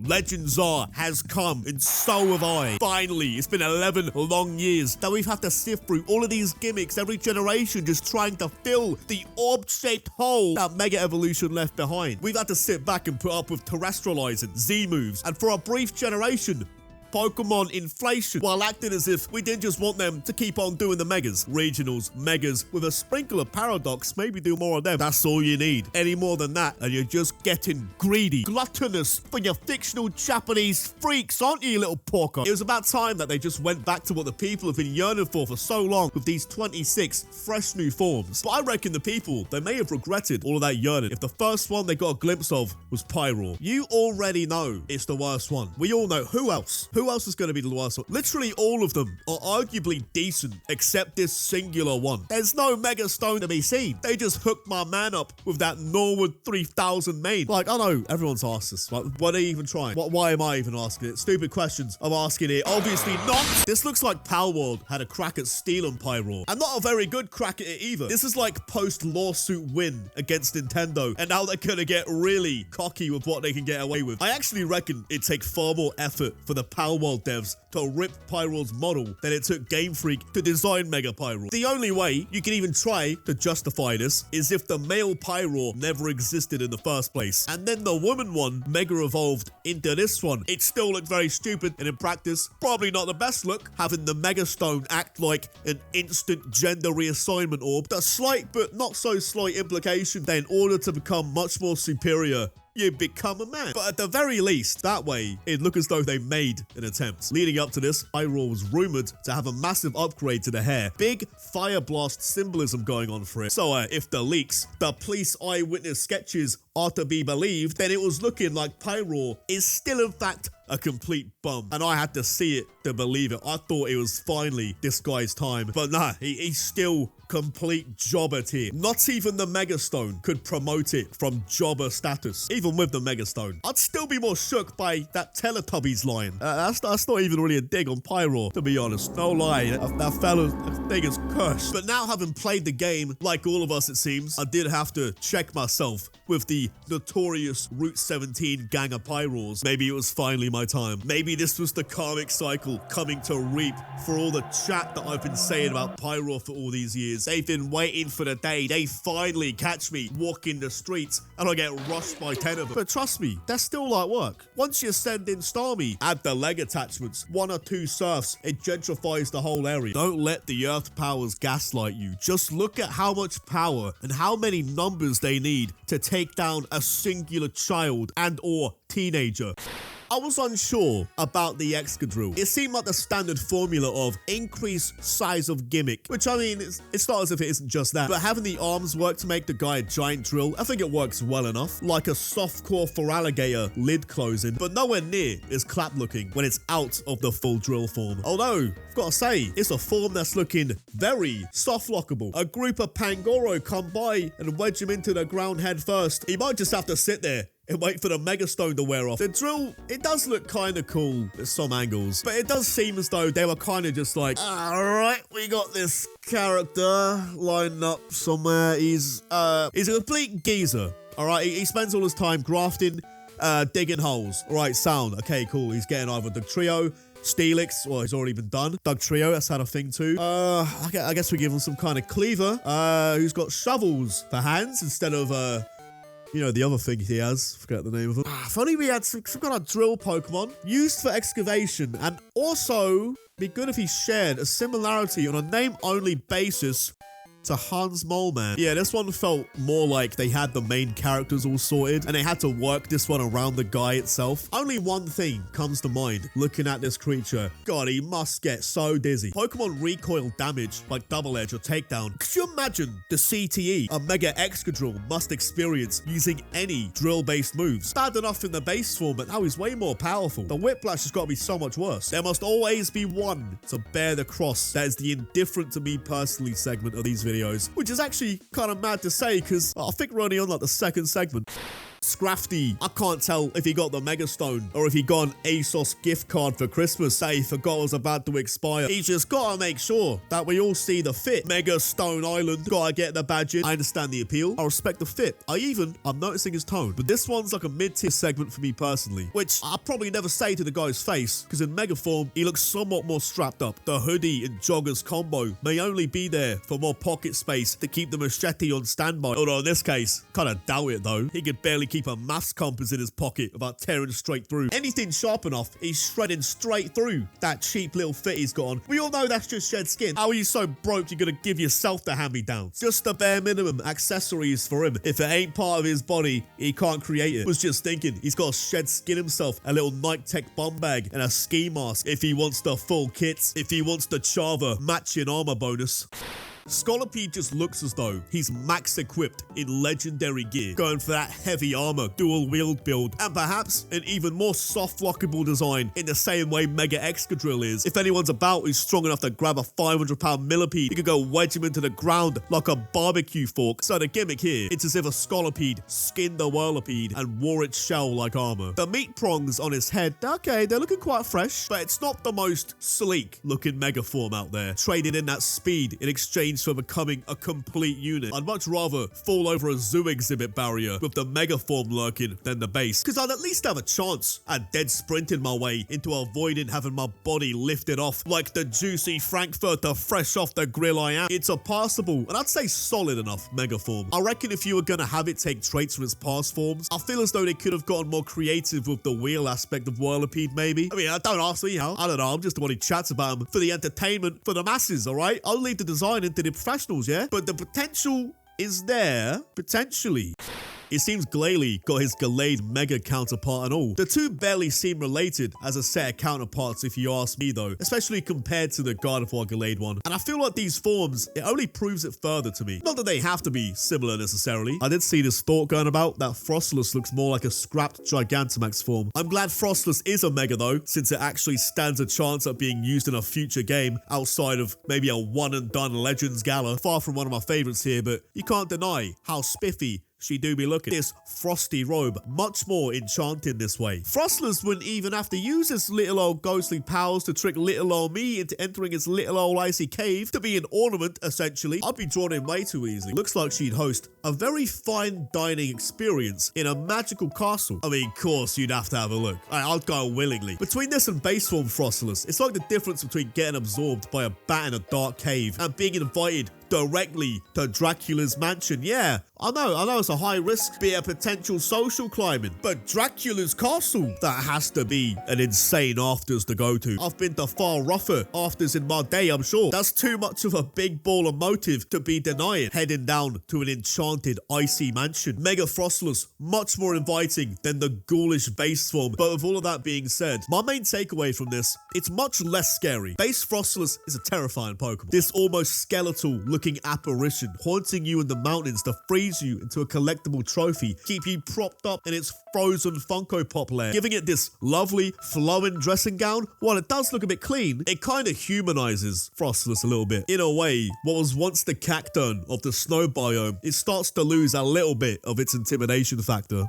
Legends are has come, and so have I. Finally, it's been 11 long years that we've had to sift through all of these gimmicks every generation, just trying to fill the orb-shaped hole that Mega Evolution left behind. We've had to sit back and put up with terrestrializing, Z-moves, and for a brief generation, Pokemon inflation, while acting as if we didn't just want them to keep on doing the megas, regionals, megas, with a sprinkle of paradox, maybe do more of them. That's all you need. Any more than that, and you're just getting greedy, gluttonous for your fictional Japanese freaks, aren't you, little porker? It was about time that they just went back to what the people have been yearning for so long with these 26 fresh new forms. But I reckon the people, they may have regretted all of that yearning if the first one they got a glimpse of was Pyroar. You already know it's the worst one. We all know. Who else? Who else is going to be the worst one? Literally all of them are arguably decent, except this singular one. There's no Mega Stone to be seen. They just hooked my man up with that Norwood 3000 main. Like, I know everyone's asked this. Like, what are you even trying? Why am I even asking it? Stupid questions I'm asking it. Obviously not. This looks like Palworld had a crack at stealing Pyroar, and not a very good crack at it either. This is like post-lawsuit win against Nintendo, and now they're gonna get really cocky with what they can get away with. I actually reckon it'd take far more effort for the Palworld devs to rip Pyroar's model than it took Game Freak to design Mega Pyroar. The only way you can even try to justify this is if the male Pyroar never existed in the first place, and then the woman one Mega evolved into this one. It still looked very stupid, and in practice, probably not the best look, having the Mega Stone act like an instant gender reassignment orb. The slight but not so slight implication that in order to become much more superior, you become a man. But at the very least, that way, it'd look as though they made an attempt. Leading up to this, Pyroar was rumored to have a massive upgrade to the hair. Big fire blast symbolism going on for it. So if the leaks, the police eyewitness sketches are to be believed, then it was looking like Pyroar is still in fact a complete bum. And I had to see it to believe it. I thought it was finally this guy's time. But nah, he's still complete jobber tier. Not even the Mega Stone could promote it from jobber status. Even with the Mega Stone, I'd still be more shook by that Teletubbies line. That's not even really a dig on Pyroar, to be honest. No lie, that thing is cursed. But now, having played the game, like all of us it seems, I did have to check myself with the notorious Route 17 gang of Pyroars. Maybe it was finally my time. Maybe this was the karmic cycle coming to reap for all the chat that I've been saying about Pyroar for all these years. They've been waiting for the day they finally catch me walking the streets and I get rushed by 10 of them. But trust me, that's still light work. Once you send in Starmie, add the leg attachments, 1 or 2 surfs, it gentrifies the whole area. Don't let the Earth powers gaslight you. Just look at how much power and how many numbers they need to take down a singular child and or teenager. I was unsure about the Excadrill. It seemed like the standard formula of increase size of gimmick, which I mean, it's not as if it isn't just that, but having the arms work to make the guy a giant drill, I think it works well enough. Like a soft core for alligator lid closing, but nowhere near as clap looking when it's out of the full drill form. Although, I've got to say, it's a form that's looking very soft lockable. A group of Pangoro come by and wedge him into the ground head first. He might just have to sit there and wait for the Mega Stone to wear off. The drill, it does look kind of cool at some angles, but it does seem as though they were kind of just like, alright, we got this character lined up somewhere. He's a complete geezer, alright? He spends all his time grafting, digging holes. Alright, sound. Okay, cool. He's getting either the trio, Steelix, well, he's already been done. Doug Trio, that's had a thing too. I guess we give him some kind of cleaver, who's got shovels for hands instead of, you know, the other thing he has, forget the name of it. If only we had some kind of drill Pokemon used for excavation, and also be good if he shared a similarity on a name-only basis to Hans Moleman. Yeah, this one felt more like they had the main characters all sorted and they had to work this one around the guy itself. Only one thing comes to mind looking at this creature. God, he must get so dizzy. Pokemon recoil damage like Double Edge or Takedown. Could you imagine the CTE a Mega Excadrill must experience using any drill-based moves? Bad enough in the base form, but now he's way more powerful. The Whiplash has got to be so much worse. There must always be one to bear the cross. That is the indifferent to me personally segment of these videos, which is actually kind of mad to say because I think we're only on like the second segment. Scrafty. I can't tell if he got the Mega Stone or if he got an ASOS gift card for Christmas, say he forgot it was about to expire. He just gotta make sure that we all see the fit. Mega Stone Island, gotta get the badge in. I understand the appeal, I respect the fit. I'm noticing his tone, but this one's like a mid-tier segment for me personally, which I'll probably never say to the guy's face, because in Mega form, he looks somewhat more strapped up. The hoodie and joggers combo may only be there for more pocket space to keep the machete on standby. Although in this case, kinda doubt it though. He could barely keep a maths compass in his pocket without tearing straight through. Anything sharp enough, he's shredding straight through that cheap little fit he's got on. We all know that's just shed skin. How are you so broke you're gonna give yourself the hand-me-downs? Just the bare minimum accessories for him. If it ain't part of his body, he can't create it. Was just thinking, he's got to shed skin himself, a little Nike Tech bum bag and a ski mask if he wants the full kits, if he wants the Chava matching armor bonus. Mr1upz just looks as though he's max equipped in legendary gear, going for that heavy armor, dual wield build, and perhaps an even more soft lockable design in the same way Mega Excadrill is. If anyone's about who's strong enough to grab a 500-pound millipede, you could go wedge him into the ground like a barbecue fork. So the gimmick here, it's as if a Mr1upz skinned a whirlipede and wore its shell like armor. The meat prongs on his head, okay, they're looking quite fresh, but it's not the most sleek looking Mega form out there. Traded in that speed in exchange for becoming a complete unit. I'd much rather fall over a zoo exhibit barrier with the Mega form lurking than the base, because I'd at least have a chance at dead sprinting my way into avoiding having my body lifted off like the juicy Frankfurter fresh off the grill I am. It's a passable, and I'd say solid enough Mega form. I reckon if you were gonna have it take traits from its past forms, I feel as though they could have gotten more creative with the wheel aspect of Whirlipede maybe. I mean, I don't ask me how. I don't know, I'm just the one who chats about them for the entertainment, for the masses, alright? I'll leave the design into the professionals, yeah? But the potential is there, potentially. It seems Glalie got his Gallade Mega counterpart and all. The two barely seem related as a set of counterparts if you ask me though, especially compared to the God of War Gallade one. And I feel like these forms, it only proves it further to me. Not that they have to be similar necessarily. I did see this thought going about that Frostless looks more like a scrapped Gigantamax form. I'm glad Frostless is a Mega though, since it actually stands a chance at being used in a future game outside of maybe a one and done Legends Gala. Far from one of my favorites here, but you can't deny how spiffy she do be looking. This frosty robe, much more enchanting this way. Frostless wouldn't even have to use his little old ghostly powers to trick little old me into entering his little old icy cave to be an ornament, essentially. I'd be drawn in way too easily. Looks like she'd host a very fine dining experience in a magical castle. I mean, of course, you'd have to have a look. I'd go willingly. Between this and base form Frostless, it's like the difference between getting absorbed by a bat in a dark cave and being invited directly to Dracula's mansion. Yeah, I know it's a high risk, be a potential social climbing, but Dracula's castle, that has to be an insane afters to go to. I've been to far rougher afters in my day, I'm sure. That's too much of a big baller motive to be denying, heading down to an enchanted icy mansion. Mega Frostless, much more inviting than the ghoulish base form. But with all of that being said, my main takeaway from this, it's much less scary. Base Frostless is a terrifying Pokemon. This almost skeletal looking apparition haunting you in the mountains to freeze you into a collectible trophy, keep you propped up in its frozen Funko Pop lair, giving it this lovely flowing dressing gown. While it does look a bit clean, it kind of humanizes Frostless a little bit. In a way, what was once the cacturn of the snow biome, it starts to lose a little bit of its intimidation factor.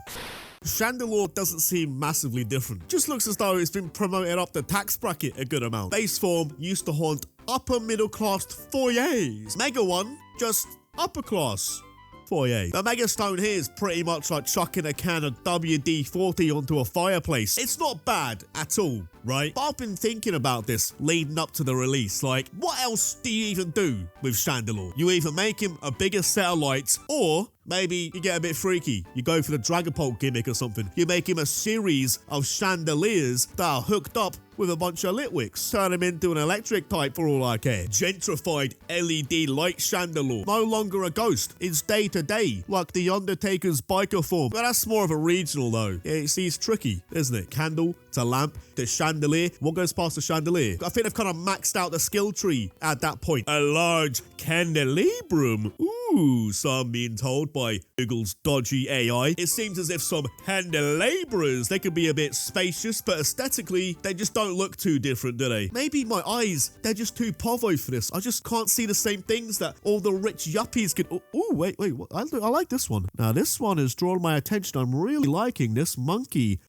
Chandelure doesn't seem massively different. Just looks as though it's been promoted up the tax bracket a good amount. Base form used to haunt upper middle class foyers. Mega one, just upper class foyer. The Mega Stone here is pretty much like chucking a can of WD-40 onto a fireplace. It's not bad at all, right? But I've been thinking about this leading up to the release. Like, what else do you even do with Chandelure? You either make him a bigger set of lights, or maybe you get a bit freaky. You go for the Dragapult gimmick or something. You make him a series of chandeliers that are hooked up with a bunch of lit wicks. Turn him into an electric type for all I care. Gentrified LED light Chandelure. No longer a ghost. It's day to day, like the Undertaker's biker form. But that's more of a regional though. Yeah, see, it's tricky, isn't it? Candle to lamp to chandelier. What goes past the chandelier? I think they've kind of maxed out the skill tree at that point. A large candelabrum. Ooh. Ooh, so I'm being told by Google's dodgy AI. It seems as if some handy laborers, they could be a bit spacious, but aesthetically, they just don't look too different, do they? Maybe my eyes, they're just too povo for this. I just can't see the same things that all the rich yuppies can. Ooh, wait, I like this one. Now, this one has drawn my attention. I'm really liking this monkey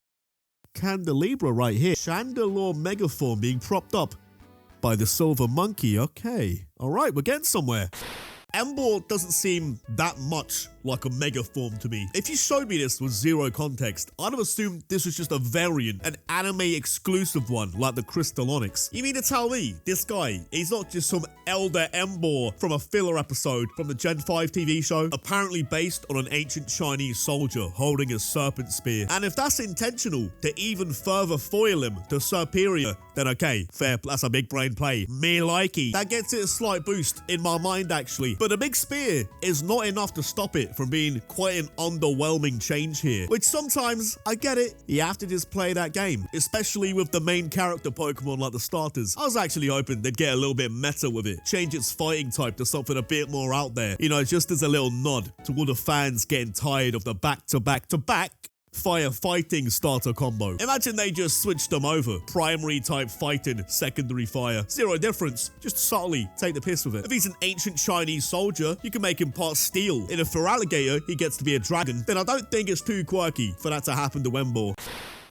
candelabra right here. Chandelier megaform being propped up by the silver monkey. Okay. All right, we're getting somewhere. Ember doesn't seem that much like a mega form to me. If you showed me this with zero context, I'd have assumed this was just a variant, an anime exclusive one, like the Crystal Onyx. You mean to tell me this guy, he's not just some elder Ember from a filler episode from the Gen 5 TV show, apparently based on an ancient Chinese soldier holding a serpent spear. And if that's intentional to even further foil him to superior, then okay, fair, that's a big brain play. Me likey. That gets it a slight boost in my mind actually. But a big spear is not enough to stop it from being quite an underwhelming change here, which sometimes, I get it, you have to just play that game, especially with the main character Pokemon like the starters. I was actually hoping they'd get a little bit meta with it, change its fighting type to something a bit more out there, you know, just as a little nod to all the fans getting tired of the back-to-back-to-back fighting starter combo. Imagine they just switched them over. Primary type fighting, secondary fire. Zero difference. Just subtly take the piss with it. If he's an ancient Chinese soldier, you can make him part steel. In a Feraligatr, he gets to be a dragon. Then I don't think it's too quirky for that to happen to Ember.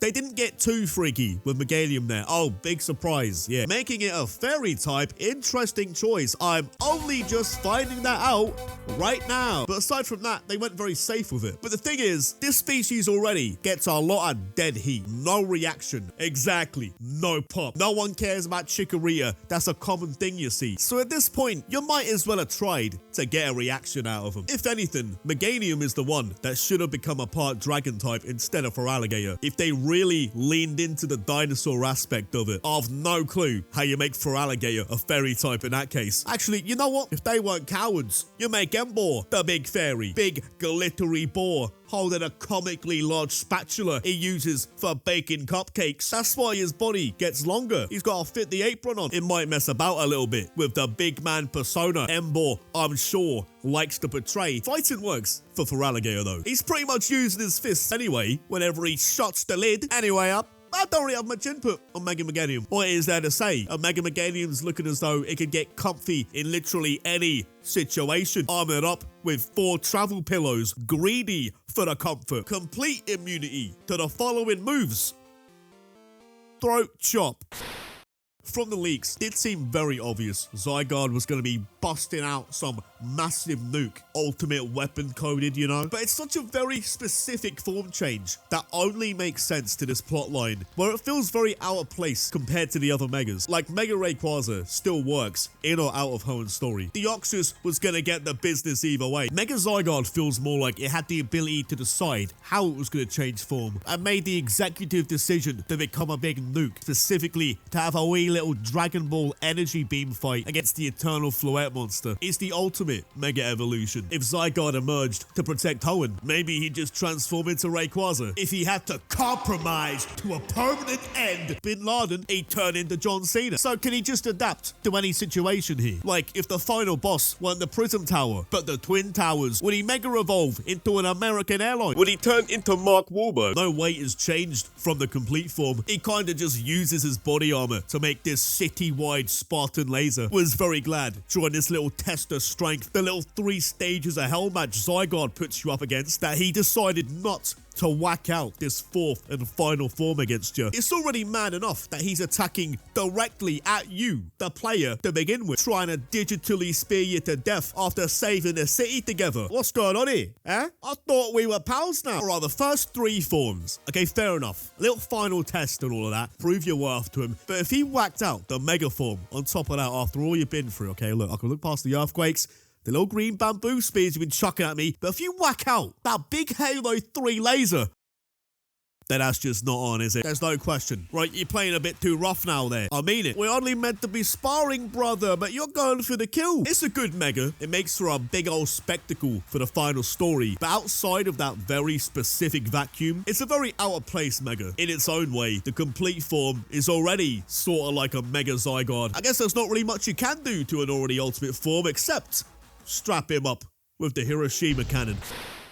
They didn't get too freaky with Meganium there. Oh, big surprise. Yeah. Making it a fairy type, interesting choice. I'm only just finding that out right now. But aside from that, they went very safe with it. But the thing is, this species already gets a lot of dead heat. No reaction. Exactly. No pop. No one cares about Chikorita. That's a common thing you see. So at this point, you might as well have tried to get a reaction out of them. If anything, Meganium is the one that should have become a part dragon type instead of Feraligatr. If they really leaned into the dinosaur aspect of it. I've no clue how you make Feraligatr a fairy type in that case. Actually, you know what? If they weren't cowards, you make Ember the big fairy. Big glittery boar holding a comically large spatula he uses for baking cupcakes. That's why his body gets longer. He's got to fit the apron on. It might mess about a little bit with the big man persona Ember, I'm sure, likes to portray. Fighting works for Feraligatr though. He's pretty much using his fists anyway whenever he shuts the lid. Anyway, I don't really have much input on Mega Meganium. What is there to say? A Mega Meganium's looking as though it could get comfy in literally any situation. Armored up with 4 travel pillows, greedy for the comfort, complete immunity to the following moves. Throat chop. From the leaks, it seemed very obvious Zygarde was going to be busting out some massive nuke, ultimate weapon coded, you know? But it's such a very specific form change that only makes sense to this plotline, where it feels very out of place compared to the other Megas. Like Mega Rayquaza still works in or out of Hoenn's story. Deoxys was going to get the business either way. Mega Zygarde feels more like it had the ability to decide how it was going to change form and made the executive decision to become a big nuke, specifically to have a wee little Dragon Ball energy beam fight against the Eternal Floette monster. It's the ultimate Mega Evolution. If Zygarde emerged to protect Hoenn, maybe he'd just transform into Rayquaza. If he had to compromise to a permanent end, Bin Laden, he'd turn into John Cena. So can he just adapt to any situation here? Like, if the final boss weren't the Prism Tower, but the Twin Towers, would he Mega Evolve into an American airline? Would he turn into Mark Wahlberg? No weight is changed from the complete form. He kinda just uses his body armor to make this city-wide Spartan laser. Was very glad during this little test of strength, the little 3 stages of hell match Zygarde puts you up against, that he decided not to whack out this 4th and final form against you. It's already mad enough that he's attacking directly at you, the player, to begin with, trying to digitally spear you to death after saving the city together. What's going on here? Eh? I thought we were pals now. Alright, the first 3 forms. Okay, fair enough. A little final test and all of that. Prove your worth to him. But if he whacked out the mega form on top of that after all you've been through, okay, look, I can look past the earthquakes, the little green bamboo spears you've been chucking at me, but if you whack out that big Halo 3 laser, then that's just not on, is it? There's no question. Right, you're playing a bit too rough now there. I mean it. We're only meant to be sparring, brother, but you're going for the kill. It's a good Mega. It makes for a big old spectacle for the final story. But outside of that very specific vacuum, it's a very out of place Mega. In its own way, the complete form is already sort of like a Mega Zygarde. I guess there's not really much you can do to an already ultimate form except strap him up with the Hiroshima cannon.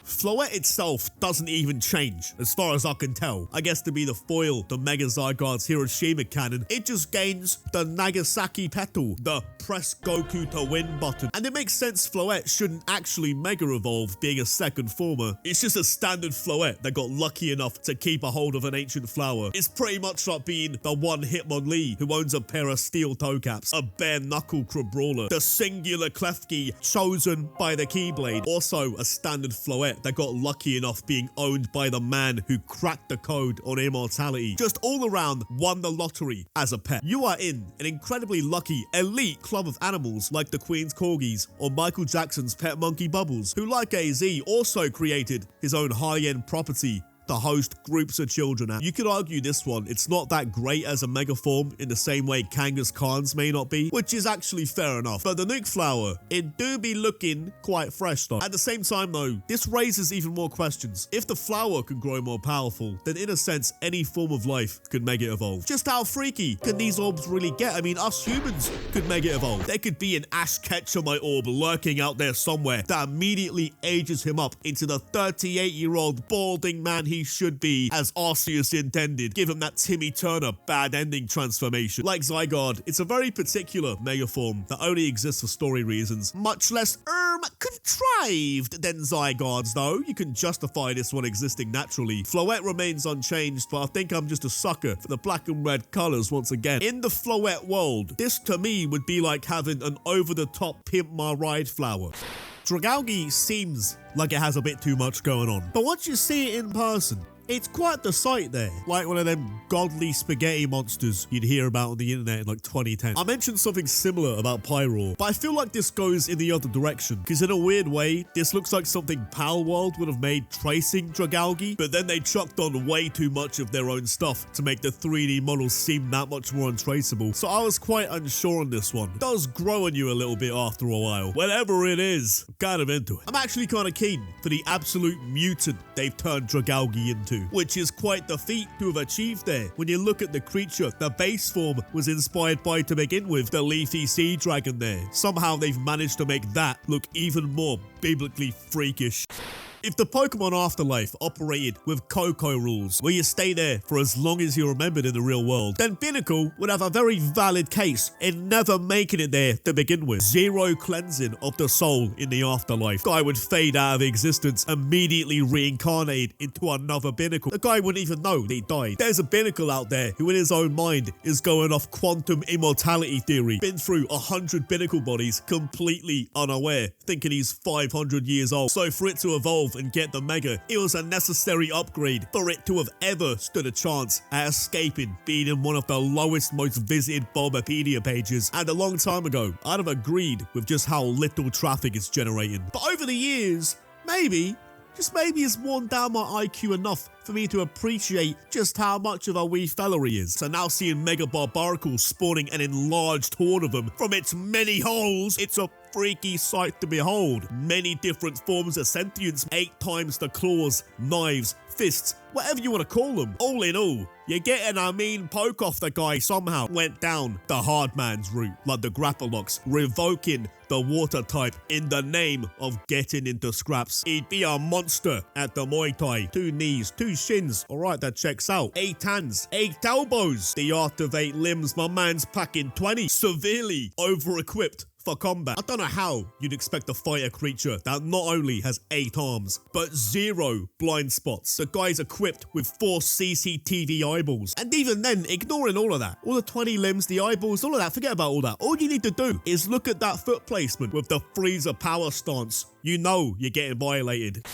Floette itself doesn't even change, as far as I can tell. I guess to be the foil to Mega Zygarde's Hiroshima cannon, it just gains the Nagasaki petal, the press Goku to win button. And it makes sense Floette shouldn't actually Mega Evolve, being a second former. It's just a standard Floette that got lucky enough to keep a hold of an ancient flower. It's pretty much like being the one Hitmonlee who owns a pair of steel toe caps, a bare knuckle Crabrawler, the singular Klefki chosen by the Keyblade. Also a standard Floette that got lucky enough being owned by the man who cracked the code on immortality. Just all around won the lottery as a pet. You are in an incredibly lucky elite club of animals like the Queen's Corgis or Michael Jackson's pet monkey Bubbles, who like AZ also created his own high-end property to host groups of children at. You could argue this one, it's not that great as a mega form in the same way Kangaskhan's may not be, which is actually fair enough. But the Nuke Flower, it do be looking quite fresh though. At the same time though, this raises even more questions. If the flower can grow more powerful, then in a sense, any form of life could Mega Evolve. Just how freaky can these orbs really get? I mean, us humans could Mega Evolve. There could be an Ash Ketchumite orb lurking out there somewhere that immediately ages him up into the 38-year-old balding man he should be, as Arceus intended. Give him that Timmy Turner bad ending transformation. Like Zygarde, it's a very particular mega form that only exists for story reasons, much less contrived than Zygarde's though. You can justify this one existing naturally. Floette remains unchanged, but I think I'm just a sucker for the black and red colors once again. In the Floette world, this to me would be like having an over-the-top Pimp My Ride flower. Dragalge seems like it has a bit too much going on, but once you see it in person, it's quite the sight there. Like one of them godly spaghetti monsters you'd hear about on the internet in like 2010. I mentioned something similar about Pyroar, but I feel like this goes in the other direction, because in a weird way, this looks like something Palworld would have made tracing Dragalge, but then they chucked on way too much of their own stuff to make the 3D models seem that much more untraceable. So I was quite unsure on this one. It does grow on you a little bit after a while. Whatever it is, I'm kind of into it. I'm actually kind of keen for the absolute mutant they've turned Dragalge into, which is quite the feat to have achieved there. When you look at the creature the base form was inspired by to begin with, the leafy sea dragon there. Somehow they've managed to make that look even more biblically freakish. If the Pokemon Afterlife operated with Coco rules, where you stay there for as long as you're remembered in the real world, then Binnacle would have a very valid case in never making it there to begin with. Zero cleansing of the soul in the afterlife. Guy would fade out of existence, immediately reincarnated into another Binnacle. The guy wouldn't even know they died. There's a Binnacle out there who in his own mind is going off quantum immortality theory. Been through 100 Binnacle bodies completely unaware, thinking he's 500 years old. So for it to evolve and get the Mega, it was a necessary upgrade for it to have ever stood a chance at escaping being in one of the lowest, most visited Bulbapedia pages. And a long time ago, I'd have agreed with just how little traffic it's generating. But over the years, maybe, just maybe it's worn down my IQ enough for me to appreciate just how much of a wee fella he is. So now seeing Mega Barbaracle spawning an enlarged horde of them from its many holes, it's a freaky sight to behold. Many different forms of sentience, 8 times the claws, knives, fists, whatever you want to call them. All in all, you're getting a mean poke off the guy somehow went down the hard man's route, like the Grappalox, revoking the water type in the name of getting into scraps. He'd be a monster at the Muay Thai. 2 knees, 2 shins, alright, that checks out. 8 hands, 8 elbows. The art of 8 limbs, my man's packing 20. Severely over-equipped for combat. I don't know how you'd expect to fight a creature that not only has 8 arms, but 0 blind spots. The guy's equipped with 4 CCTV eyeballs. And even then, ignoring all of that, all the 20 limbs, the eyeballs, all of that, forget about all that. All you need to do is look at that foot placement with the freezer power stance. You know you're getting violated.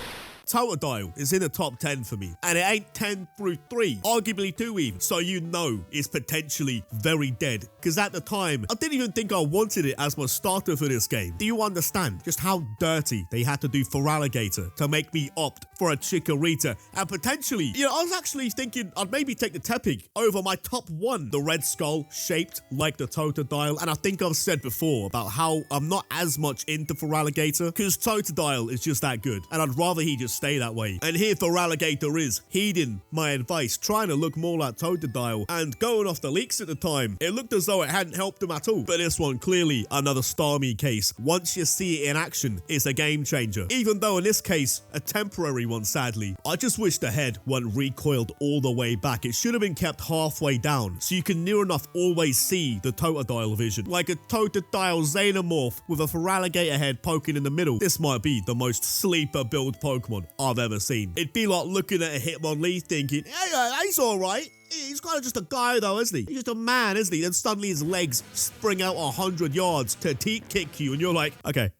Totodile is in the top 10 for me, and it ain't 10 through 3, arguably 2 even, so you know it's potentially very dead, because at the time, I didn't even think I wanted it as my starter for this game. Do you understand just how dirty they had to do for Alligator to make me opt for a Chikorita, and potentially, you know, I was actually thinking I'd maybe take the Tepig over my top 1, the red skull shaped like the Totodile, and I think I've said before about how I'm not as much into for Alligator, because Totodile is just that good, and I'd rather he just just stay that way. And here Feraligatr is, heeding my advice, trying to look more like Totodile, and going off the leaks at the time, it looked as though it hadn't helped him at all. But this one, clearly another Starmie case. Once you see it in action, it's a game changer. Even though in this case, a temporary one sadly. I just wish the head wasn't recoiled all the way back. It should have been kept halfway down, so you can near enough always see the Totodile vision. Like a Totodile Xenomorph with a Feraligatr head poking in the middle. This might be the most sleeper build Pokemon I've ever seen. It'd be like looking at a Hitmonlee thinking, hey, he's alright. He's kind of just a guy though, isn't he? He's just a man, isn't he? Then suddenly his legs spring out 100 yards to teat kick you, and you're like, okay,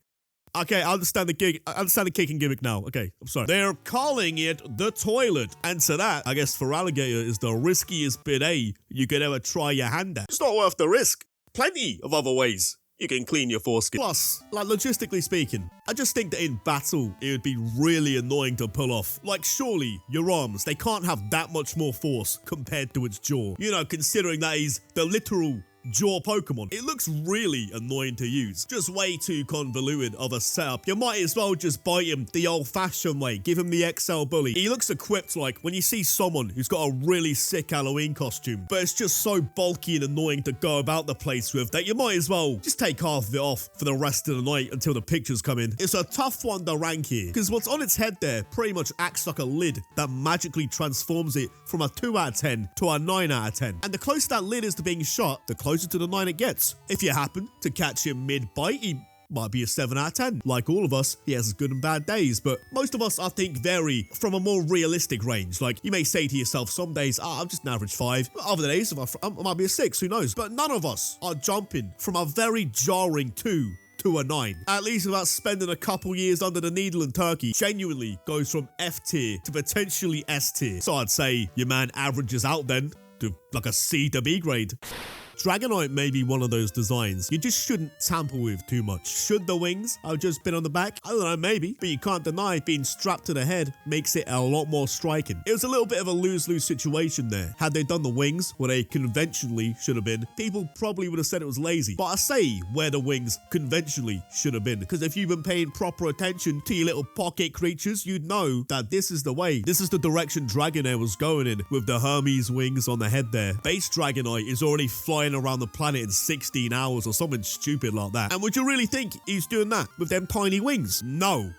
I understand the kick. I understand the kicking gimmick now. Okay, I'm sorry. They're calling it the toilet. And to that, I guess Feraligatr is the riskiest bidet you could ever try your hand at. It's not worth the risk. Plenty of other ways you can clean your foreskin. Plus, like logistically speaking, I just think that in battle, it would be really annoying to pull off. Like surely, your arms, they can't have that much more force compared to its jaw. You know, considering that he's the literal jaw Pokemon. It looks really annoying to use. Just way too convoluted of a setup. You might as well just bite him the old-fashioned way. Give him the XL Bully. He looks equipped like when you see someone who's got a really sick Halloween costume, but it's just so bulky and annoying to go about the place with that you might as well just take half of it off for the rest of the night until the pictures come in. It's a tough one to rank here, because what's on its head there pretty much acts like a lid that magically transforms it from a 2 out of 10 to a 9 out of 10. And the closer that lid is to being shot, the closer to the 9 it gets. If you happen to catch him mid-bite, he might be a 7 out of 10. Like all of us, he has good and bad days, but most of us, I think, vary from a more realistic range. Like, you may say to yourself, some days, I'm just an average 5. Other days, I might be a 6, who knows? But none of us are jumping from a very jarring 2 to a 9. At least without spending a couple years under the needle in Turkey. Genuinely goes from F tier to potentially S tier. So I'd say your man averages out then to like a C to B grade. Dragonite may be one of those designs you just shouldn't tamper with too much. Should the wings have just been on the back? I don't know, maybe. But you can't deny being strapped to the head makes it a lot more striking. It was a little bit of a lose-lose situation there. Had they done the wings where they conventionally should have been, people probably would have said it was lazy. But I say where the wings conventionally should have been, because if you've been paying proper attention to your little pocket creatures, you'd know that this is the way. This is the direction Dragonair was going in with the Hermes wings on the head there. Base Dragonite is already flying around the planet in 16 hours or something stupid like that. And would you really think he's doing that with them tiny wings? No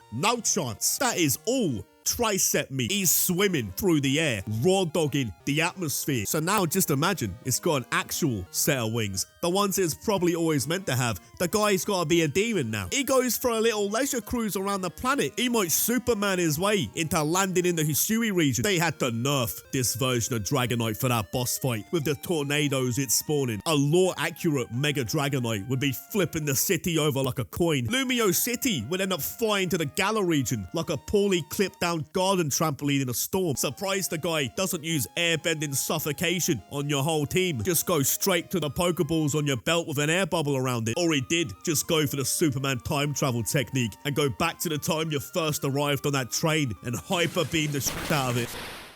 chance. That is all tricep meat. He's swimming through the air, raw dogging the atmosphere. So now just imagine it's got an actual set of wings, the ones it's probably always meant to have. The guy's got to be a demon now. He goes for a little leisure cruise around the planet. He might Superman his way into landing in the Hisui region. They had to nerf this version of Dragonite for that boss fight with the tornadoes it's spawning. A lore-accurate Mega Dragonite would be flipping the city over like a coin. Lumio City would end up flying to the Gala region like a poorly clipped down garden trampoline in a storm. Surprised the guy doesn't use airbending suffocation on your whole team. Just go straight to the Pokeballs on your belt with an air bubble around it. Or he did just go for the Superman time travel technique and go back to the time you first arrived on that train and hyper beam the shit out of it.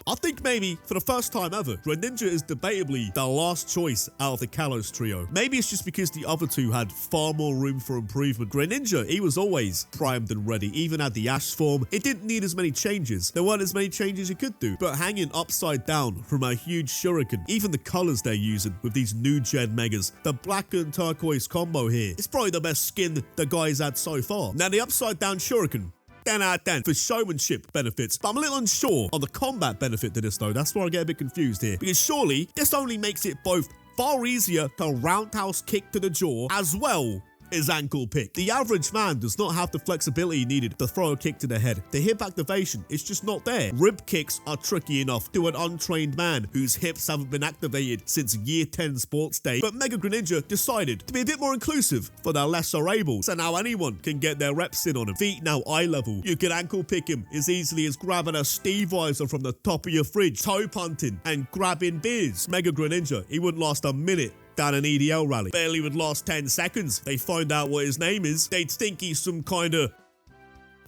I think maybe, for the first time ever, Greninja is debatably the last choice out of the Kalos trio. Maybe it's just because the other two had far more room for improvement. Greninja, he was always primed and ready. Even at the Ash form, it didn't need as many changes. There weren't as many changes you could do. But hanging upside down from a huge shuriken, even the colors they're using with these new gen megas, the black and turquoise combo here, it's probably the best skin the guy's had so far. Now the upside down shuriken, 10 out of 10 for showmanship benefits, but I'm a little unsure on the combat benefit to this though. That's where I get a bit confused here, because surely this only makes it both far easier to roundhouse kick to the jaw as well is ankle pick. The average man does not have the flexibility needed to throw a kick to the head. The hip activation is just not there. Rib kicks are tricky enough to an untrained man whose hips haven't been activated since year 10 sports day. But Mega Greninja decided to be a bit more inclusive for the lesser able, so now anyone can get their reps in on him. Feet now eye level. You can ankle pick him as easily as grabbing a Stevizer from the top of your fridge, toe punting and grabbing beers. Mega Greninja, he wouldn't last a minute down an EDL rally. Barely would last 10 seconds. They find out what his name is. They'd think he's some kind of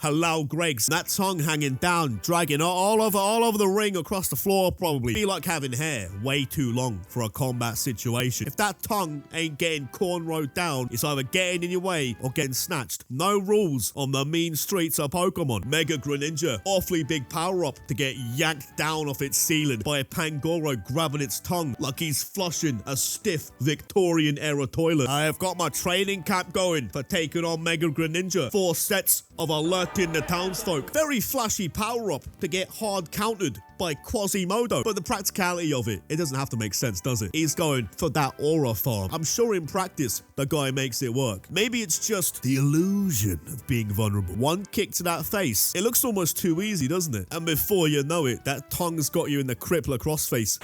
Hello, Greg's. That tongue hanging down, dragging all over the ring across the floor probably. Be like having hair way too long for a combat situation. If that tongue ain't getting cornrowed down, it's either getting in your way or getting snatched. No rules on the mean streets of Pokemon. Mega Greninja, awfully big power up to get yanked down off its ceiling by a Pangoro grabbing its tongue like he's flushing a stiff Victorian era toilet. I have got my training camp going for taking on Mega Greninja. 4 sets of alerting the townsfolk. Very flashy power up to get hard countered by Quasimodo. But the practicality of it doesn't have to make sense, does it? He's going for that aura farm. I'm sure in practice, the guy makes it work. Maybe it's just the illusion of being vulnerable. One kick to that face. It looks almost too easy, doesn't it? And before you know it, that tongue's got you in the crippler crossface.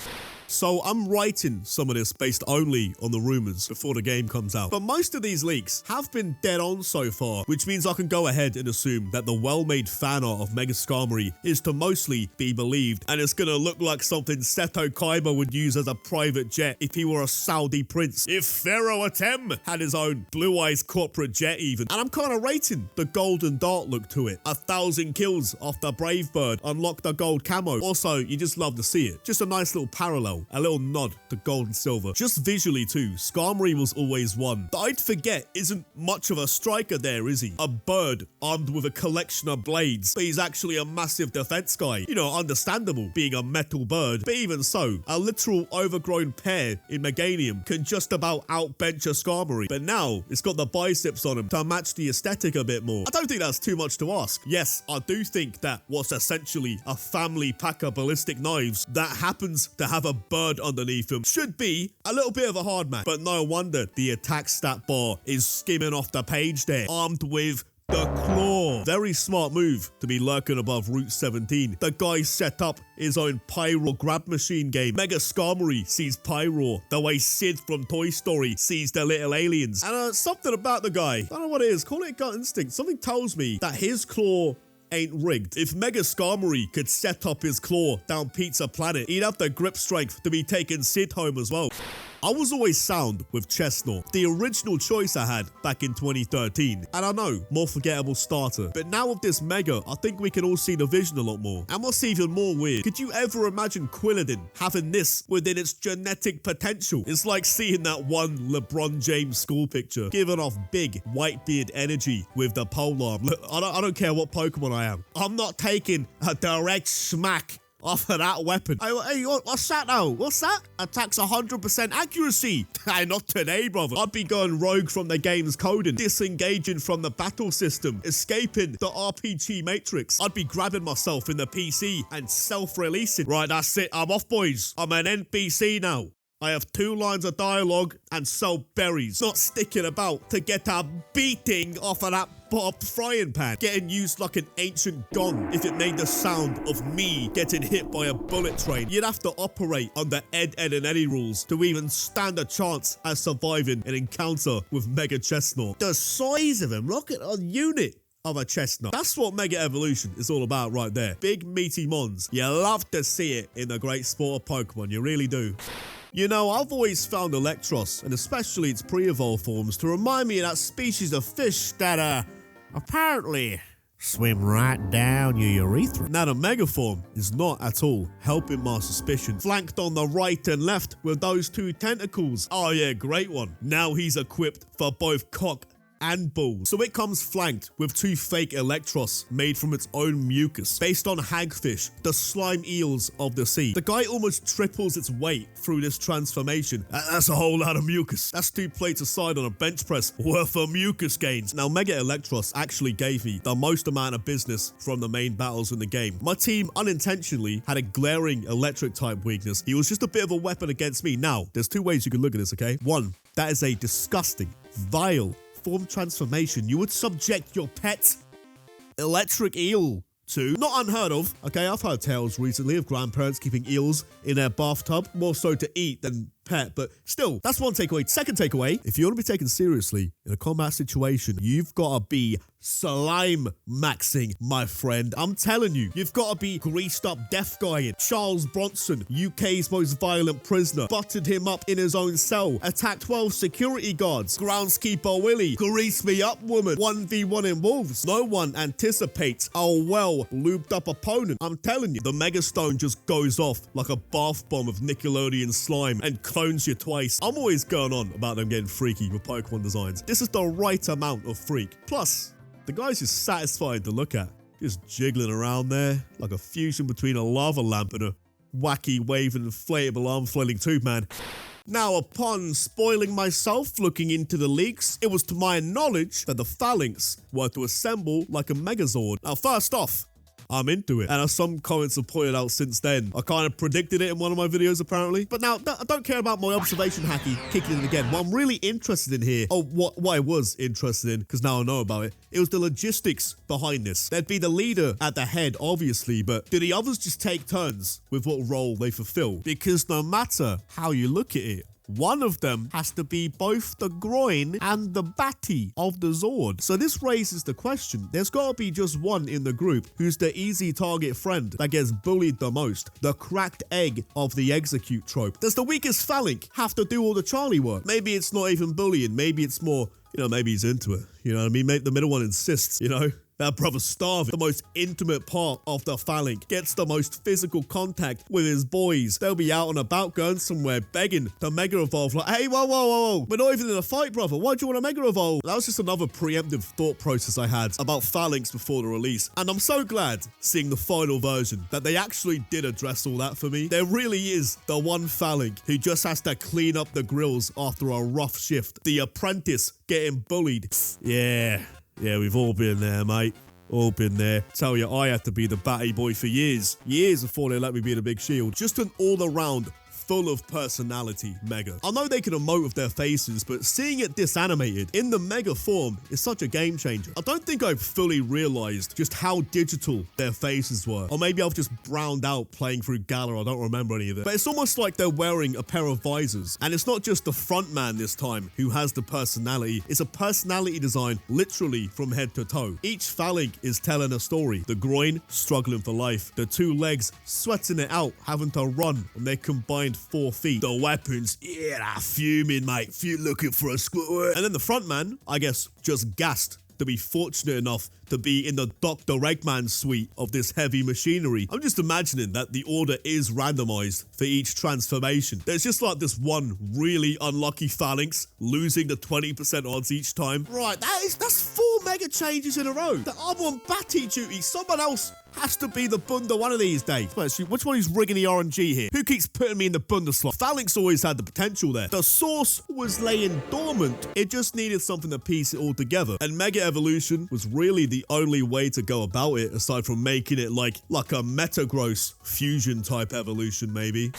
So I'm writing some of this based only on the rumors before the game comes out. But most of these leaks have been dead on so far, which means I can go ahead and assume that the well-made fan art of Mega Skarmory is to mostly be believed, and it's gonna look like something Seto Kaiba would use as a private jet if he were a Saudi prince. If Pharaoh Atem had his own Blue Eyes corporate jet even. And I'm kind of rating the golden dart look to it. 1,000 kills off the Brave Bird, unlock the gold camo. Also, you just love to see it. Just a nice little parallel. A little nod to gold and silver. Just visually too, Skarmory was always one that I'd forget isn't much of a striker there, is he? A bird armed with a collection of blades, but he's actually a massive defense guy. You know, understandable being a metal bird, but even so, a literal overgrown pear in Meganium can just about outbench a Skarmory. But now, it's got the biceps on him to match the aesthetic a bit more. I don't think that's too much to ask. Yes, I do think that what's essentially a family pack of ballistic knives that happens to have a bird underneath him should be a little bit of a hard match, but no wonder the attack stat bar is skimming off the page there, armed with the claw. Very smart move to be lurking above Route 17. The guy set up his own Pyro grab machine game. Mega Skarmory sees Pyro the way Sid from Toy Story sees the little aliens. And something about the guy, I don't know what it is, call it gut instinct. Something tells me that his claw ain't rigged. If Mega Skarmory could set up his claw down Pizza Planet, he'd have the grip strength to be taking Sid home as well. I was always sound with Chestnut, the original choice I had back in 2013. And I know, more forgettable starter. But now with this Mega, I think we can all see the vision a lot more. And what's even more weird, could you ever imagine Quilladin having this within its genetic potential? It's like seeing that one LeBron James school picture, giving off big white-beard energy with the polearm. Look, I don't care what Pokemon I am. I'm not taking a direct smack off of that weapon. Hey, what's that now? What's that? Attacks 100% accuracy. Hey, not today, brother. I'd be going rogue from the game's coding, disengaging from the battle system, escaping the RPG matrix. I'd be grabbing myself in the PC and self-releasing. Right, that's it. I'm off, boys. I'm an NPC now. I have 2 lines of dialogue and sell berries, not sticking about to get a beating off of that popped frying pan, getting used like an ancient gong if it made the sound of me getting hit by a bullet train. You'd have to operate under Ed, Edd, and Eddy rules to even stand a chance at surviving an encounter with Mega Chestnut. The size of him, look at a unit of a chestnut. That's what Mega Evolution is all about right there. Big meaty mons. You love to see it in the great sport of Pokemon, you really do. You know, I've always found Electros, and especially its pre-evolved forms, to remind me of that species of fish that, apparently swim right down your urethra. Now, the Mega form is not at all helping my suspicion. Flanked on the right and left with those 2 tentacles. Oh yeah, great one. Now he's equipped for both cock and balls. So it comes flanked with 2 fake Electros made from its own mucus, based on hagfish, the slime eels of the sea. The guy almost triples its weight through this transformation. That's a whole lot of mucus. That's 2 plates aside on a bench press worth of mucus gains. Now, Mega Electros actually gave me the most amount of business from the main battles in the game. My team unintentionally had a glaring electric type weakness. He was just a bit of a weapon against me. Now, there's 2 ways you can look at this, okay? 1, that is a disgusting, vile form transformation you would subject your pet electric eel to. Not unheard of, okay? I've heard tales recently of grandparents keeping eels in their bathtub, more so to eat than pet, but still, that's one takeaway. Second takeaway, if you want to be taken seriously in a combat situation, you've got to be slime maxing, my friend. I'm telling you, you've got to be greased up deaf guy. Charles Bronson, UK's most violent prisoner, buttered him up in his own cell, attacked 12 security guards, groundskeeper Willie, grease me up woman, 1v1 in Wolves. No one anticipates a well-lubed up opponent. I'm telling you, the Megastone just goes off like a bath bomb of Nickelodeon slime and clones you twice. I'm always going on about them getting freaky with Pokemon designs. This is the right amount of freak. Plus, the guy's just satisfying to look at. Just jiggling around there like a fusion between a lava lamp and a wacky waving inflatable arm flailing tube man. Now, upon spoiling myself looking into the leaks, it was to my knowledge that the Phalanx were to assemble like a Megazord. Now, first off, I'm into it. And as some comments have pointed out since then, I kind of predicted it in one of my videos apparently. But now, I don't care about my observation hacky kicking in again. What I'm really interested in here, what I was interested in, because now I know about it, it was the logistics behind this. There'd be the leader at the head, obviously, but do the others just take turns with what role they fulfill? Because no matter how you look at it, one of them has to be both the groin and the batty of the Zord. So this raises the question, there's got to be just one in the group who's the easy target friend that gets bullied the most, the cracked egg of the execute trope. Does the weakest Phalanx have to do all the Charlie work? Maybe it's not even bullying, maybe it's more, maybe he's into it, you know what I mean? Maybe the middle one insists, That brother's starving. The most intimate part of the Phalanx gets the most physical contact with his boys. They'll be out and about going somewhere begging to Mega Evolve like, hey, whoa. We're not even in a fight, brother. Why do you want to Mega Evolve? That was just another preemptive thought process I had about Phalanx before the release. And I'm so glad seeing the final version that they actually did address all that for me. There really is the one Phalanx who just has to clean up the grills after a rough shift. The apprentice getting bullied. Yeah, we've all been there, mate. All been there. Tell you, I had to be the batty boy for years before they let me be the big shield. Just an all-around full of personality Mega. I know they can emote with their faces, but seeing it disanimated in the Mega form is such a game changer. I don't think I've fully realized just how digital their faces were. Or maybe I've just browned out playing through Galar, I don't remember any of it. But it's almost like they're wearing a pair of visors. And it's not just the front man this time who has the personality. It's a personality design literally from head to toe. Each Phalanx is telling a story. The groin, struggling for life. The two legs, sweating it out, having to run on their combined 4 feet. The weapons, fuming, mate. Looking for a squirt. And then the front man, I guess, just gassed to be fortunate enough to be in the Dr. Eggman suite of this heavy machinery. I'm just imagining that the order is randomized for each transformation. There's just like this one really unlucky Phalanx losing the 20% odds each time. Right, that's 4 Mega changes in a row. I'm on batty duty. Someone else has to be the Bunda one of these days. Which one is rigging the RNG here? Who keeps putting me in the Bunda slot? Phalanx always had the potential there. The source was laying dormant. It just needed something to piece it all together. And Mega Evolution was really the only way to go about it, aside from making it like a Metagross fusion type evolution, maybe.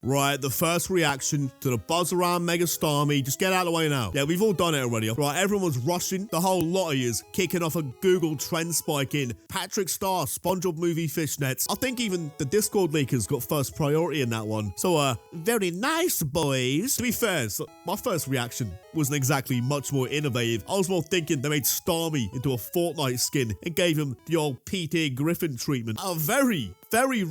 Right, the first reaction to the buzz around Mega Starmie. Just get out of the way now. Yeah, we've all done it already. Right, everyone's rushing. The whole lot of yous kicking off a Google trend spike in Patrick Star, SpongeBob movie fishnets. I think even the Discord leakers got first priority in that one. So, very nice, boys. To be fair, so my first reaction wasn't exactly much more innovative. I was more thinking they made Starmie into a Fortnite skin and gave him the old Peter Griffin treatment. A very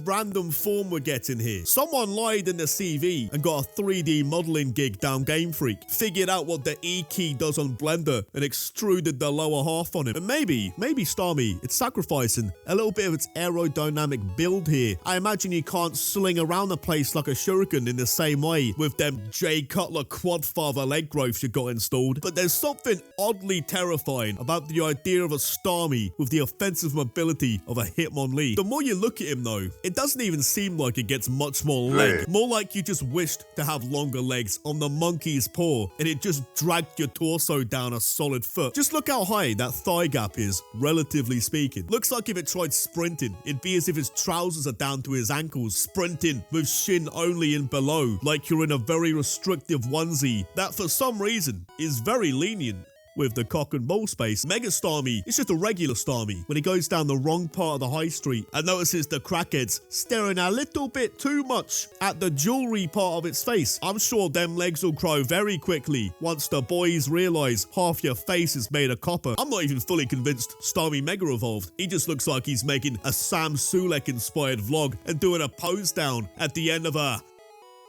random form we're getting here. Someone lied in the CV and got a 3D modeling gig down Game Freak, figured out what the E key does on Blender and extruded the lower half on him. And maybe Starmie, it's sacrificing a little bit of its aerodynamic build here. I imagine you can't sling around the place like a shuriken in the same way with them Jay Cutler Quadfather leg growths you got installed. But there's something oddly terrifying about the idea of a Starmie with the offensive mobility of a Hitmonlee. The more you look at him though, it doesn't even seem like it gets much more leg. More like you just wished to have longer legs on the monkey's paw and it just dragged your torso down a solid foot. Just look how high that thigh gap is, relatively speaking. Looks like if it tried sprinting, it'd be as if his trousers are down to his ankles, sprinting with shin only and below, like you're in a very restrictive onesie that for some reason is very lenient with the cock and ball space. Mega Starmie is just a regular Starmie when he goes down the wrong part of the high street and notices the crackheads staring a little bit too much at the jewelry part of its face. I'm sure them legs will grow very quickly once the boys realize half your face is made of copper. I'm not even fully convinced Starmie Mega Evolved. He just looks like he's making a Sam Sulek inspired vlog and doing a pose down at the end of a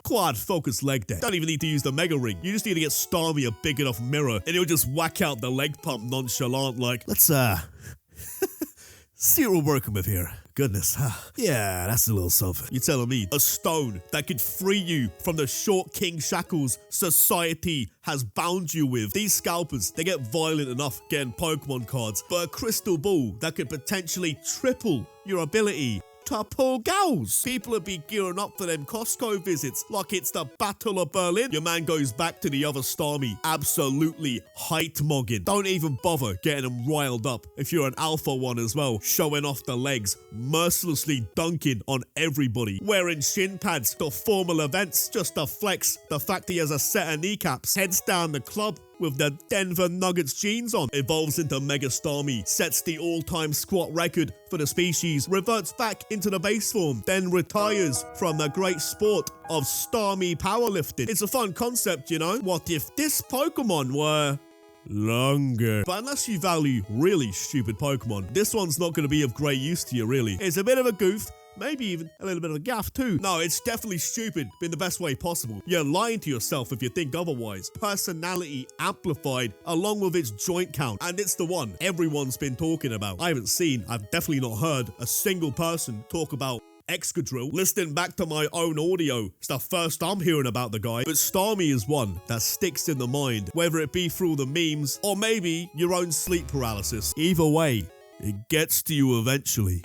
quad focus leg day. Don't even need to use the Mega Ring. You just need to get Starmie a big enough mirror and he'll just whack out the leg pump nonchalant like, let's see what we're working with here. Goodness, yeah, that's a little something. You're telling me a stone that could free you from the short king shackles society has bound you with. These scalpers, they get violent enough getting Pokemon cards, but a crystal ball that could potentially triple your ability to pull gals. People would be gearing up for them Costco visits like it's the Battle of Berlin. Your man goes back to the other Starmie, absolutely height-mogging. Don't even bother getting them riled up if you're an alpha one as well, showing off the legs, mercilessly dunking on everybody, wearing shin pads to formal events just to flex the fact he has a set of kneecaps, heads down the club with the Denver Nuggets jeans on, evolves into Mega Starmie, sets the all-time squat record for the species, reverts back into the base form, then retires from the great sport of Starmie powerlifting. It's a fun concept, you know? What if this Pokemon were longer? But unless you value really stupid Pokemon, this one's not going to be of great use to you, really. It's a bit of a goof, maybe even a little bit of a gaff too. No, it's definitely stupid, but in the best way possible. You're lying to yourself if you think otherwise. Personality amplified along with its joint count, and it's the one everyone's been talking about. I've definitely not heard a single person talk about Excadrill. Listening back to my own audio, it's the first I'm hearing about the guy, but Starmie is one that sticks in the mind, whether it be through the memes or maybe your own sleep paralysis. Either way, it gets to you eventually.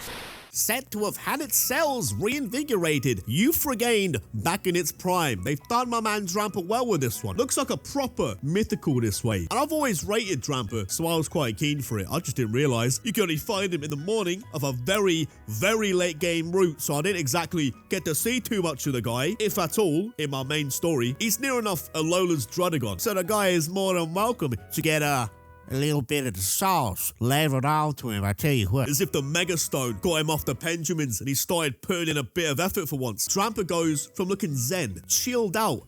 Said to have had its cells reinvigorated, youth regained back in its prime. They've done my man Drampa well with this one. Looks like a proper mythical this way. And I've always rated Drampa, so I was quite keen for it. I just didn't realize you can only find him in the morning of a very, very late game route, so I didn't exactly get to see too much of the guy, if at all, in my main story. He's near enough Alola's Drudagon, so the guy is more than welcome to get a little bit of the sauce lathered onto him, I tell you what. As if the Mega Stone got him off the Pendulums and he started putting in a bit of effort for once. Drampa goes from looking zen, chilled out,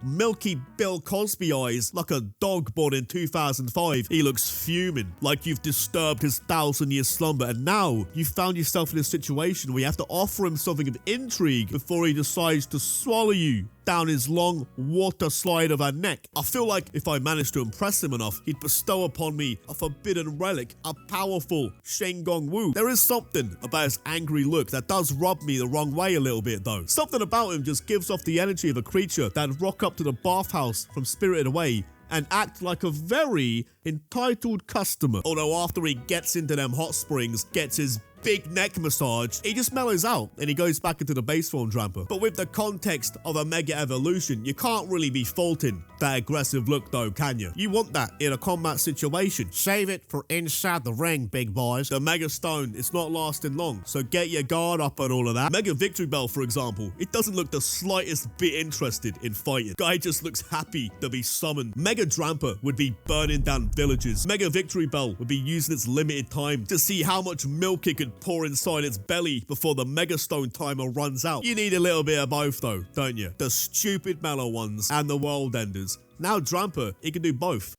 milky Bill Cosby eyes like a dog born in 2005. He looks fuming, like you've disturbed his 1,000-year slumber, and now you've found yourself in a situation where you have to offer him something of intrigue before he decides to swallow you down his long water slide of a neck. I feel like if I managed to impress him enough, he'd bestow upon me a forbidden relic, a powerful Shenggong Wu. There is something about his angry look that does rub me the wrong way a little bit though. Something about him just gives off the energy of a creature that'd rock up to the bathhouse from Spirited Away and act like a very entitled customer. Although after he gets into them hot springs, gets his big neck massage, he just mellows out and he goes back into the base form Drampa. But with the context of a Mega Evolution, you can't really be faulting that aggressive look though, can you? You want that in a combat situation. Save it for inside the ring, big boys. The Mega Stone, it's not lasting long, so get your guard up and all of that. Mega Victory Bell, for example, it doesn't look the slightest bit interested in fighting. Guy just looks happy to be summoned. Mega Drampa would be burning down villages. Mega Victory Bell would be using its limited time to see how much milk it could pour inside its belly before the Mega Stone timer runs out. You need a little bit of both though, don't you? The stupid mellow ones and the world enders. Now Drampa, it can do both.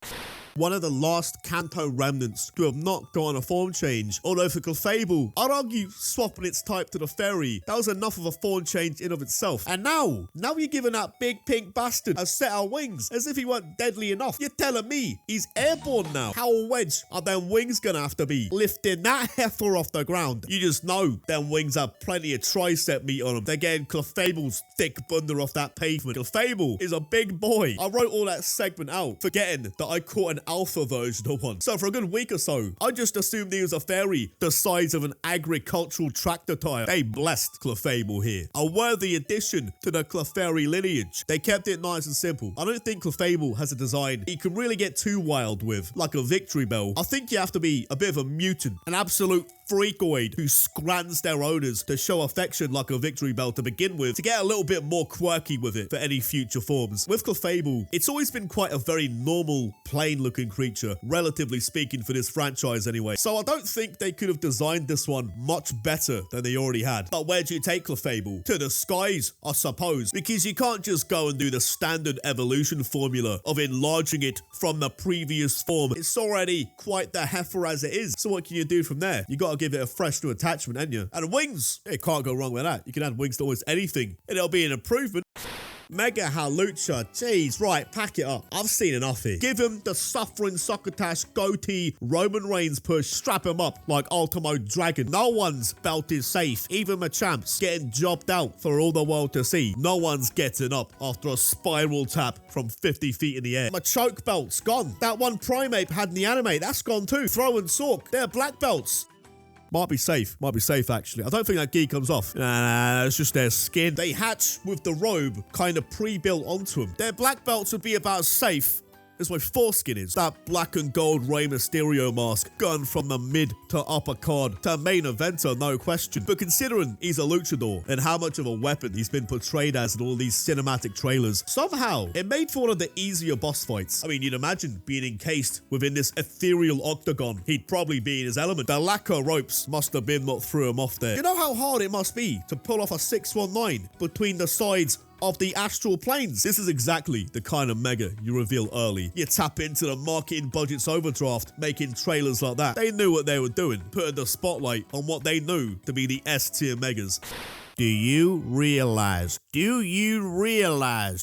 One of the last Kanto remnants to have not gone a form change. Although for Clefable, I'd argue swapping its type to the fairy, that was enough of a form change in of itself. And now you're giving that big pink bastard a set of wings, as if he weren't deadly enough. You're telling me he's airborne now. How wedge are them wings gonna have to be? Lifting that heifer off the ground. You just know them wings have plenty of tricep meat on them. They're getting Clefable's thick bundle off that pavement. Clefable is a big boy. I wrote all that segment out, forgetting that I caught an alpha version of one. So for a good week or so, I just assumed he was a fairy the size of an agricultural tractor tire. They blessed Clefable here. A worthy addition to the Clefairy lineage. They kept it nice and simple. I don't think Clefable has a design you can really get too wild with, like a Victory Bell. I think you have to be a bit of a mutant, an absolute freakoid who scrans their owners to show affection like a Victory Bell to begin with, to get a little bit more quirky with it for any future forms. With Clefable, it's always been quite a very normal, plain looking looking creature, relatively speaking for this franchise anyway. So I don't think they could have designed this one much better than they already had. But where do you take Clefable? To the skies, I suppose, because you can't just go and do the standard evolution formula of enlarging it from the previous form. It's already quite the heifer as it is. So what can you do from there? You gotta give it a fresh new attachment, ain't you? And wings, it can't go wrong with that. You can add wings to almost anything, and it'll be an improvement. Mega Halucha, jeez, right, pack it up. I've seen enough here. Give him the suffering succotash goatee Roman Reigns push, strap him up like Ultimo Dragon. No one's belt is safe. Even Machamp's getting jobbed out for all the world to see. No one's getting up after a spiral tap from 50 feet in the air. My choke belt's gone. That one Primeape had in the anime, that's gone too. Throw and Sork, they're black belts. Might be safe actually. I don't think that gi comes off. Nah, it's just their skin. They hatch with the robe kind of pre-built onto them. Their black belts would be about as safe as my foreskin is. That black and gold Rey Mysterio mask, gone from the mid to upper card to main eventer, no question. But considering he's a luchador and how much of a weapon he's been portrayed as in all these cinematic trailers, somehow it made for one of the easier boss fights. I mean, you'd imagine being encased within this ethereal octagon, he'd probably be in his element. The lacquer ropes must have been what threw him off there. You know how hard it must be to pull off a 619 between the sides of the astral planes? This is exactly the kind of mega you reveal early. You tap into the marketing budget's overdraft, making trailers like that. They knew what they were doing, putting the spotlight on what they knew to be the S-tier megas. Do you realize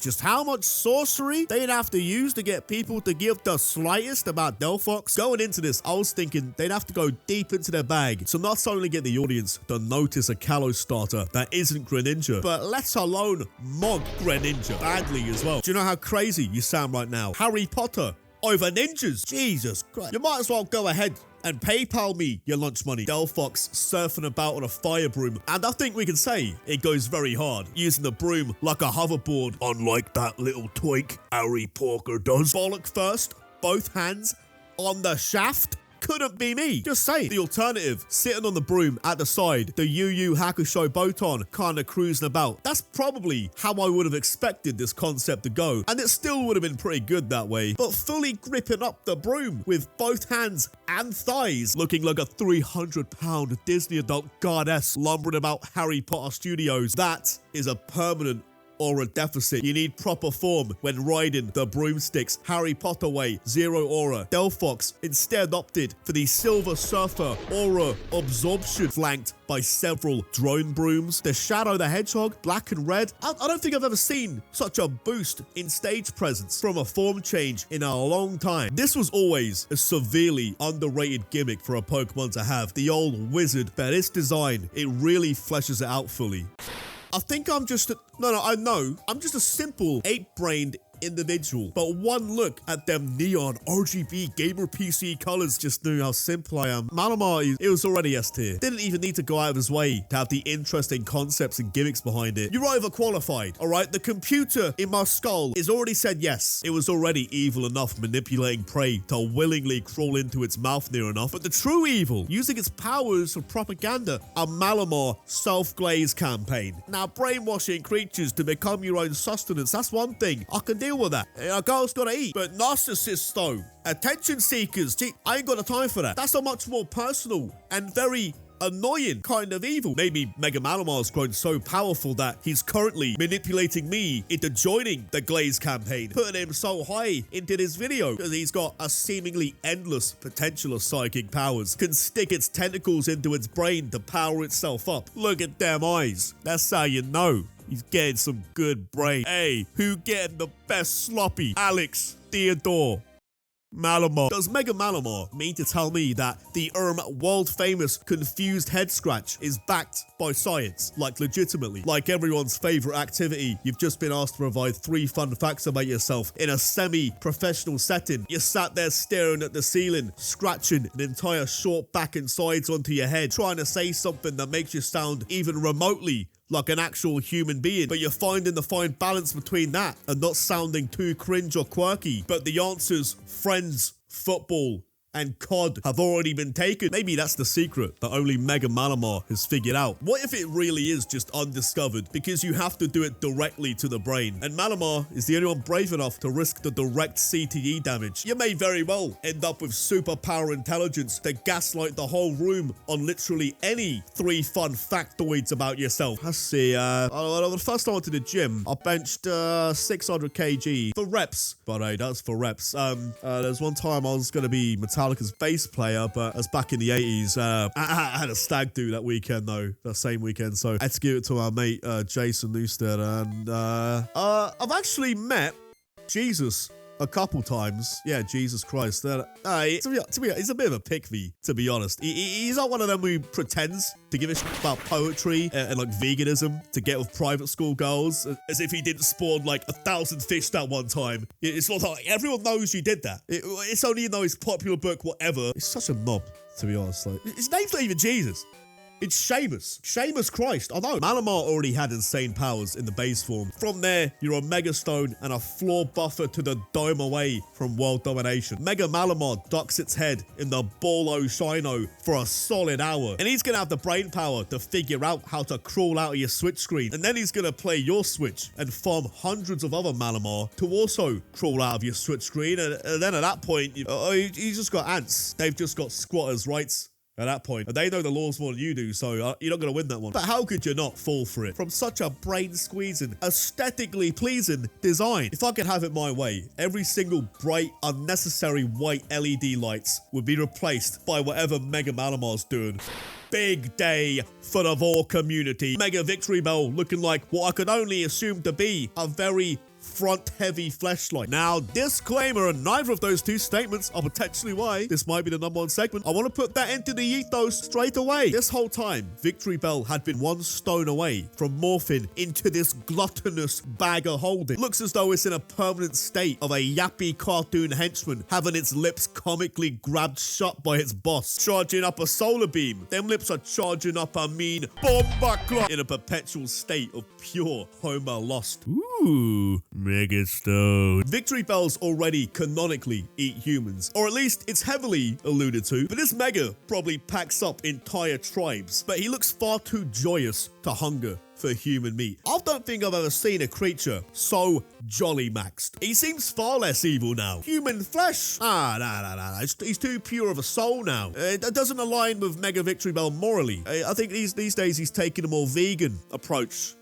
just how much sorcery they'd have to use to get people to give the slightest about Delphox? Going into this, I was thinking they'd have to go deep into their bag to not only get the audience to notice a Kalos starter that isn't Greninja, but let alone mock Greninja badly as well. Do you know how crazy you sound right now? Harry Potter over ninjas? Jesus Christ. You might as well go ahead and PayPal me your lunch money. Delphox surfing about on a fire broom, and I think we can say it goes very hard, using the broom like a hoverboard, unlike that little twink Harry Porker does. Bollock first, both hands on the shaft. Couldn't be me. Just say the alternative, sitting on the broom at the side, the Yu Yu Hakusho Botan kind of cruising about. That's probably how I would have expected this concept to go, and it still would have been pretty good that way. But fully gripping up the broom with both hands and thighs, looking like a 300-pound Disney adult goddess lumbering about Harry Potter Studios, that is a permanent aura deficit. You need proper form when riding the broomsticks. Harry Potter way, zero aura. Delphox instead opted for the Silver Surfer aura absorption, flanked by several drone brooms. The Shadow the Hedgehog, black and red. I don't think I've ever seen such a boost in stage presence from a form change in a long time. This was always a severely underrated gimmick for a Pokemon to have. The old wizard, but its design, it really fleshes it out fully. I think I'm just I'm just a simple ape-brained individual, but one look at them neon RGB gamer PC colors just knew how simple I am. Malamar, it was already S tier. Didn't even need to go out of his way to have the interesting concepts and gimmicks behind it. You're overqualified, alright? The computer in my skull is already said yes. It was already evil enough manipulating prey to willingly crawl into its mouth near enough, but the true evil, using its powers for propaganda, a Malamar self-glaze campaign. Now, brainwashing creatures to become your own sustenance, that's one thing. I can deal with that. A girl's gotta eat. But narcissists though, attention seekers, gee, I ain't got the time for that. That's a much more personal and very annoying kind of evil. Maybe Mega Malamar's grown so powerful that he's currently manipulating me into joining the Glaze campaign, putting him so high into this video because he's got a seemingly endless potential of psychic powers, can stick its tentacles into its brain to power itself up. Look at them eyes. That's how you know he's getting some good brain. Hey, who getting the best sloppy? Alex, Theodore, Malamar. Does Mega Malamar mean to tell me that the world-famous confused head scratch is backed by science? Like, legitimately. Like everyone's favorite activity, you've just been asked to provide 3 fun facts about yourself in a semi-professional setting. You sat there staring at the ceiling, scratching an entire short back and sides onto your head, trying to say something that makes you sound even remotely like an actual human being, but you're finding the fine balance between that and not sounding too cringe or quirky. But the answer's friends, football, and Cod have already been taken. Maybe that's the secret that only Mega Malamar has figured out. What if it really is just undiscovered because you have to do it directly to the brain? And Malamar is the only one brave enough to risk the direct CTE damage. You may very well end up with superpower intelligence to gaslight the whole room on literally any 3 fun factoids about yourself. Let's see, the first time I went to the gym, I benched 600 kg for reps. But hey, that's for reps. There's one time I was going to be Metallica's bass player, but as back in the 80s, I had a stag do that weekend though, that same weekend, so I had to give it to our mate Jason Newstead, and I've actually met Jesus a couple times. Yeah, Jesus Christ. To be he's a bit of a pick-me, to be honest. He's not one of them who pretends to give a shit about poetry and like veganism to get with private school girls, as if he didn't spawn like 1,000 fish that one time. It's not like everyone knows you did that. It's only in his popular book, whatever. He's such a knob, to be honest. Like, his name's not even Jesus. It's Seamus. Seamus Christ. I know. Malamar already had insane powers in the base form. From there, you're a Mega Stone and a floor buffer to the dome away from world domination. Mega Malamar ducks its head in the Bolo Shino for a solid hour. And he's going to have the brain power to figure out how to crawl out of your Switch screen. And then he's going to play your Switch and farm hundreds of other Malamar to also crawl out of your Switch screen. And then at that point, he's just got ants. They've just got squatters' rights. At that point, and they know the laws more than you do, so you're not going to win that one. But how could you not fall for it? From such a brain-squeezing, aesthetically pleasing design. If I could have it my way, every single bright, unnecessary white LED lights would be replaced by whatever Mega Malamar's doing. Big day for the Vor community. Mega Victory Bell looking like what I could only assume to be a very front-heavy fleshlight. Now, disclaimer, and neither of those two statements are potentially why this might be the #1 segment. I want to put that into the ethos straight away. This whole time, Victory Bell had been 1 stone away from morphing into this gluttonous bag of holding. Looks as though it's in a permanent state of a yappy cartoon henchman having its lips comically grabbed shut by its boss, charging up a solar beam. Them lips are charging up a mean bomba clock in a perpetual state of pure Homer lost. Ooh. Mega Stone. Victory Bells already canonically eat humans, or at least it's heavily alluded to, but this Mega probably packs up entire tribes, but he looks far too joyous to hunger for human meat. I don't think I've ever seen a creature so jolly maxed. He seems far less evil now. Human flesh? Nah. He's too pure of a soul now. That doesn't align with Mega Victory Bell morally. I think these days he's taking a more vegan approach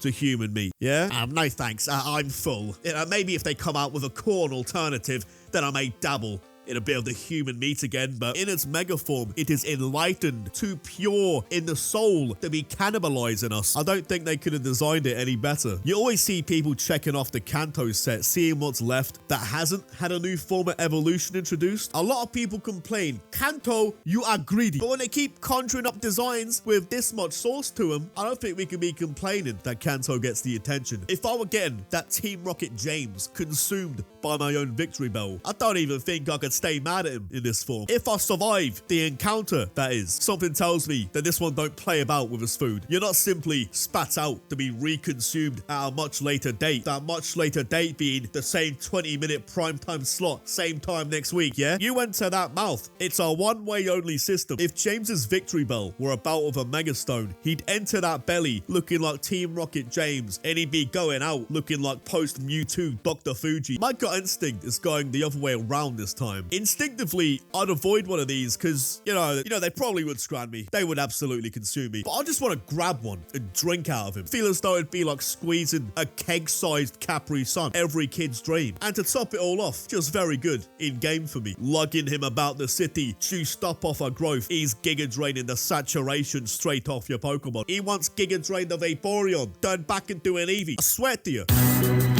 to human meat. Yeah? No thanks. I'm full. Maybe if they come out with a corn alternative, then I may dabble in a bit of the human meat again, but in its mega form, it is enlightened, too pure in the soul to be cannibalizing us. I don't think they could have designed it any better. You always see people checking off the Kanto set, seeing what's left that hasn't had a new form of evolution introduced. A lot of people complain, Kanto, you are greedy. But when they keep conjuring up designs with this much source to them, I don't think we can be complaining that Kanto gets the attention. If I were getting that Team Rocket James consumed by my own Victory Bell, I don't even think I could stay mad at him in this form. If I survive the encounter, that is. Something tells me that this one don't play about with his food. You're not simply spat out to be reconsumed at a much later date. That much later date being the same 20-minute primetime slot, same time next week, yeah? You went to that mouth. It's a one-way only system. If James's Victory Bell were about with a Mega Stone, he'd enter that belly looking like Team Rocket James, and he'd be going out looking like post-Mewtwo Dr. Fuji. My gut instinct is going the other way around this time. Instinctively, I'd avoid one of these because, you know, they probably would scran me. They would absolutely consume me. But I just want to grab one and drink out of him. Feel as though it'd be like squeezing a keg-sized Capri Sun. Every kid's dream. And to top it all off, just very good in-game for me. Lugging him about the city, juiced up off a growth. He's Giga Draining the saturation straight off your Pokemon. He once Giga Drained the Vaporeon, turned back into an Eevee. I swear to you.